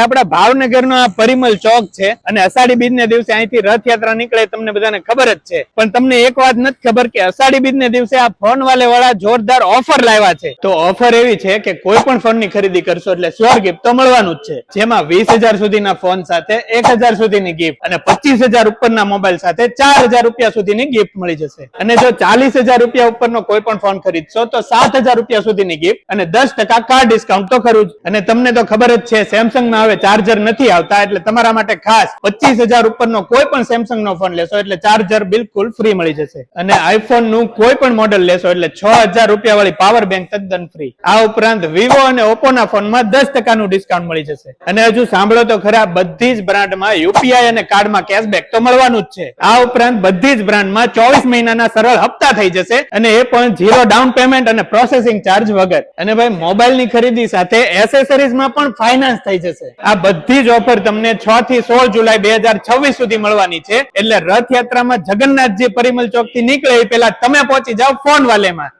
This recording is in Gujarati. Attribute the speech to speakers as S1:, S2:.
S1: આપડા ભાવનગરનો આ પરિમલ ચોક છે અને અષાઢી બીજને દિવસે અહીંથી રથયાત્રા નીકળે તમને બધાને ખબર જ છે, પણ તમને એક વાત નથી ખબર કે અષાઢી બીજને દિવસે આ ફોન વાલે વાળા જોરદાર ઓફર લાવ્યા છે. તો ઓફર એવી છે કે કોઈ પણ ફોન ની ખરીદી કરશો એટલે શ્યોર ગિફ્ટ તો મળવાનું જ છે, જેમાં 20,000 સુધીના ફોન સાથે 1,000 સુધીની ગિફ્ટ અને 25,000 ઉપરના મોબાઈલ સાથે 4,000 રૂપિયા સુધીની ગિફ્ટ મળી જશે. અને જો 40,000 રૂપિયા ઉપરનો કોઈ પણ ફોન ખરીદશો તો 7,000 રૂપિયા સુધીની ગિફ્ટ અને 10% કાર ડિસ્કાઉન્ટ તો ખરું જ. અને તમને તો ખબર જ છે સેમસંગ માં હવે ચાર્જર નથી આવતા, એટલે તમારા માટે ખાસ 25,000 ઉપરનો કોઈ પણ સેમસંગ નો ફોન લેશો એટલે ચાર્જર બિલકુલ ફ્રી મળી જશે. અને આઈફોન નું કોઈ પણ મોડેલ લેશો એટલે 6,000 રૂપિયા વાળી પાવર બેંક તદ્દન ફ્રી. આ ઉપરાંત વિવો અને ઓપ્પો ના ફોનમાં 10% નું ડિસ્કાઉન્ટ મળી જશે. અને હજુ સાંભળો તો ખરા, બધી જ બ્રાન્ડમાં યુપીઆઈ અને કાર્ડમાં કેશબેક તો મળવાનું જ છે. આ ઉપરાંત બધી જ બ્રાન્ડમાં 24 મહિનાના સરળ હપ્તા થઈ જશે, અને એ પણ 0 ડાઉન પેમેન્ટ અને પ્રોસેસિંગ ચાર્જ વગર. અને ભાઈ મોબાઈલ ની ખરીદી સાથે એસેસરીઝમાં પણ ફાઇનાન્સ થઈ જશે. આ બધી જ ઓફર તમને 6 થી 16 જુલાઈ 2026 સુધી મળવાની છે. એટલે રથયાત્રામાં જગન્નાથજી પરિમલ ચોક થી નીકળે એ પહેલા તમે પહોંચી જાઓ ફોન વાલેમાં.